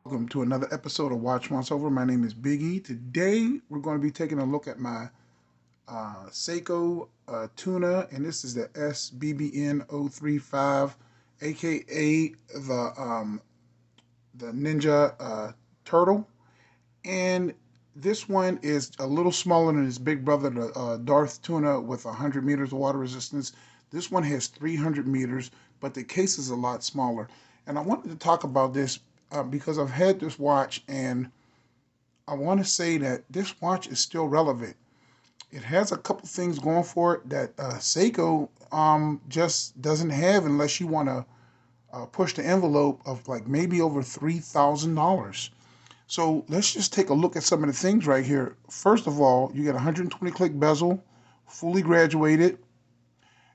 Welcome to another episode of Watch Once Over. My name is Big E. Today we're going to be taking a look at my Seiko Tuna, and this is the SBBN035, aka the Ninja Turtle. And this one is a little smaller than his big brother, the Darth Tuna, with 100 meters of water resistance. This one has 300 meters, but the case is a lot smaller. And I wanted to talk about this because I've had this watch, and I want to say that this watch is still relevant. It has a couple things going for it that Seiko just doesn't have unless you want to push the envelope of like maybe over $3,000. So let's just take a look at some of the things right here. First of all, you get a 120 click bezel, fully graduated.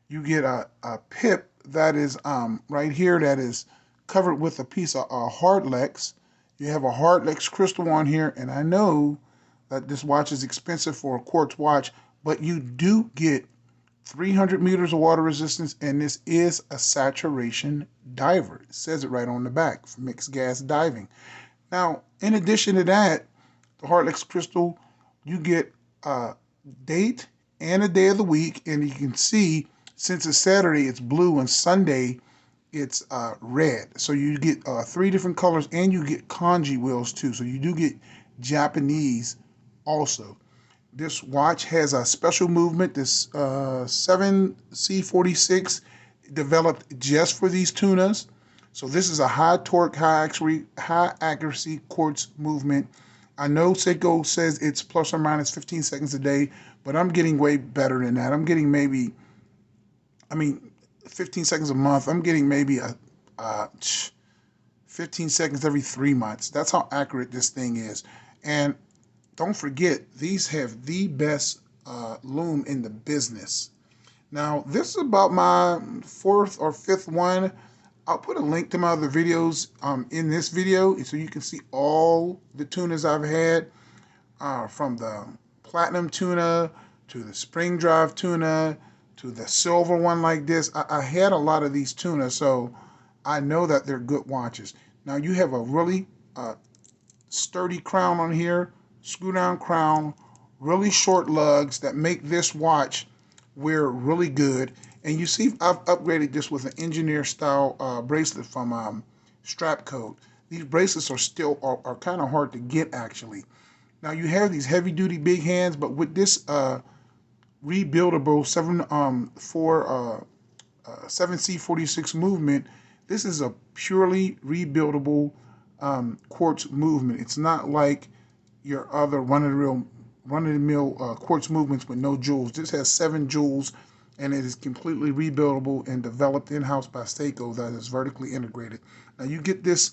You get a pip that is right here that is covered with a piece of Hardlex. You have a Hardlex crystal on here, and I know that this watch is expensive for a quartz watch, but you do get 300 meters of water resistance, and this is a saturation diver. It says it right on the back for mixed gas diving. Now, in addition to that, the Hardlex crystal, you get a date and a day of the week, and you can see since it's Saturday, it's blue, and Sunday, it's red. So you get three different colors, and you get kanji wheels too. So you do get Japanese also. This watch has a special movement, this 7C46, developed just for these tunas. So this is a high torque, high accuracy quartz movement. I know Seiko says it's plus or minus 15 seconds a day, but I'm getting way better than that. I'm getting 15 seconds a month. I'm getting maybe 15 seconds every 3 months. That's how accurate this thing is. And don't forget, these have the best loom in the business. Now, this is about my fourth or fifth one. I'll put a link to my other videos in this video so you can see all the tunas I've had, from the platinum tuna to the spring drive tuna to the silver one like this. I had a lot of these tunas, so I know that they're good watches. Now, you have a really sturdy crown on here, screw down crown, really short lugs that make this watch wear really good. And you see I've upgraded this with an engineer style bracelet from Strap Code. These bracelets are kind of hard to get actually. Now you have these heavy duty big hands, but with this rebuildable 7C46 movement, this is a purely rebuildable quartz movement. It's not like your other run-of-the-mill quartz movements with no jewels. This has 7 jewels, and it is completely rebuildable and developed in-house by Seiko that is vertically integrated. Now you get this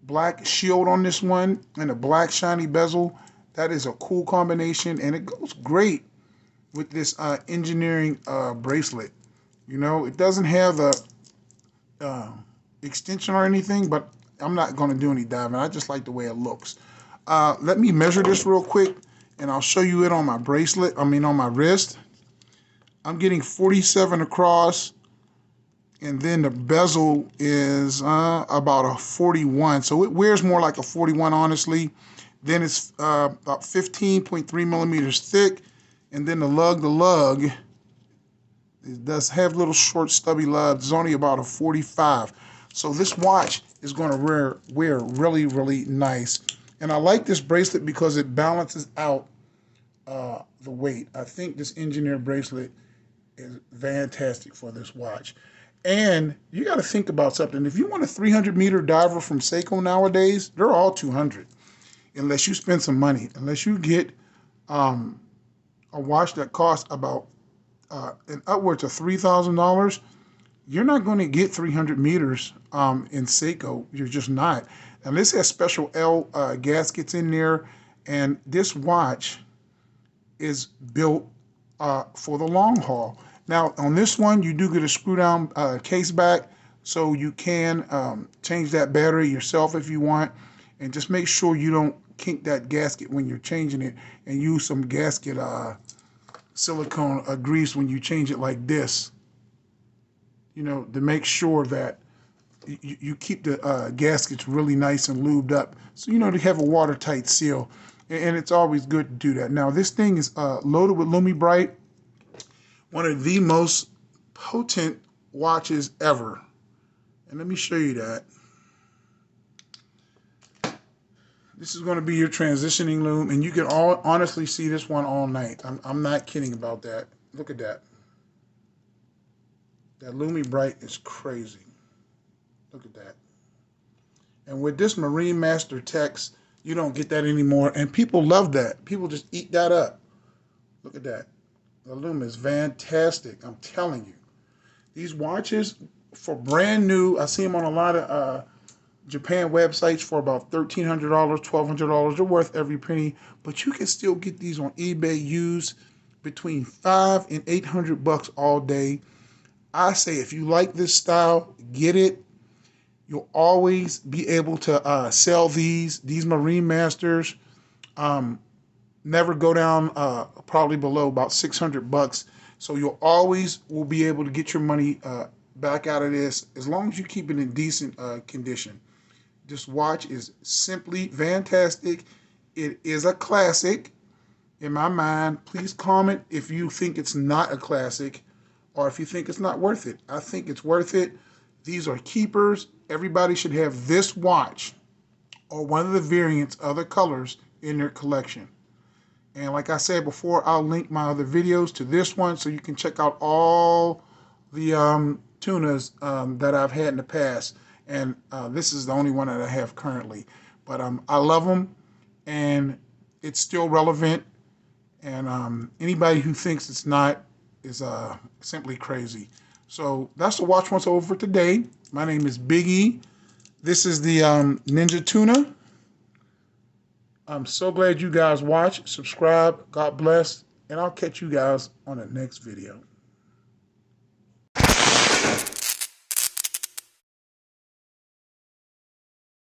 black shield on this one and a black shiny bezel. That is a cool combination, and it goes great with this engineering bracelet. You know, it doesn't have a extension or anything, but I'm not going to do any diving. I just like the way it looks. Let me measure this real quick, and I'll show you it on my bracelet. On my wrist. I'm getting 47 across, and then the bezel is about a 41. So it wears more like a 41, honestly. Then it's about 15.3 millimeters thick, and then the lug, it does have little short stubby lugs. It's only about a 45. So this watch is going to wear really, really nice. And I like this bracelet because it balances out the weight. I think this engineer bracelet is fantastic for this watch. And you got to think about something. If you want a 300 meter diver from Seiko nowadays, they're all 200. Unless you spend some money. Unless you get a watch that costs about upwards of $3,000, you're not going to get 300 meters in Seiko. You're just not. And this has special L gaskets in there. And this watch is built for the long haul. Now, on this one, you do get a screw down case back, so you can change that battery yourself if you want. And just make sure you don't kink that gasket when you're changing it, and use some gasket silicone grease when you change it like this, you know, to make sure that you keep the gaskets really nice and lubed up, so you know to have a watertight seal, and it's always good to do that. Now this thing is loaded with Loom Bright, one of the most potent watches ever, and let me show you that. This is going to be your transitioning loom, and you can honestly see this one all night. I'm not kidding about that. Look at that. That Loom Bright is crazy. Look at that. And with this Marine Master text, you don't get that anymore, and people love that. People just eat that up. Look at that. The Loom is fantastic. I'm telling you. These watches, for brand new, I see them on a lot of Japan websites for about $1,300, $1,200. They're worth every penny, but you can still get these on eBay used between $500 and $800 all day. I say if you like this style, get it. You'll always be able to sell these Marine Masters. Never go down probably below about $600. So you'll always will be able to get your money back out of this as long as you keep it in decent condition. This watch is simply fantastic. It is a classic in my mind. Please comment if you think it's not a classic or if you think it's not worth it. I think it's worth it. These are keepers. Everybody should have this watch or one of the variants, other colors in their collection. And like I said before, I'll link my other videos to this one so you can check out all the tunas that I've had in the past. And this is the only one that I have currently. But I love them, and it's still relevant. And anybody who thinks it's not is simply crazy. So that's the Watch Once Over for today. My name is Big E. This is the Ninja Tuna. I'm so glad you guys watch. Subscribe. God bless. And I'll catch you guys on the next video.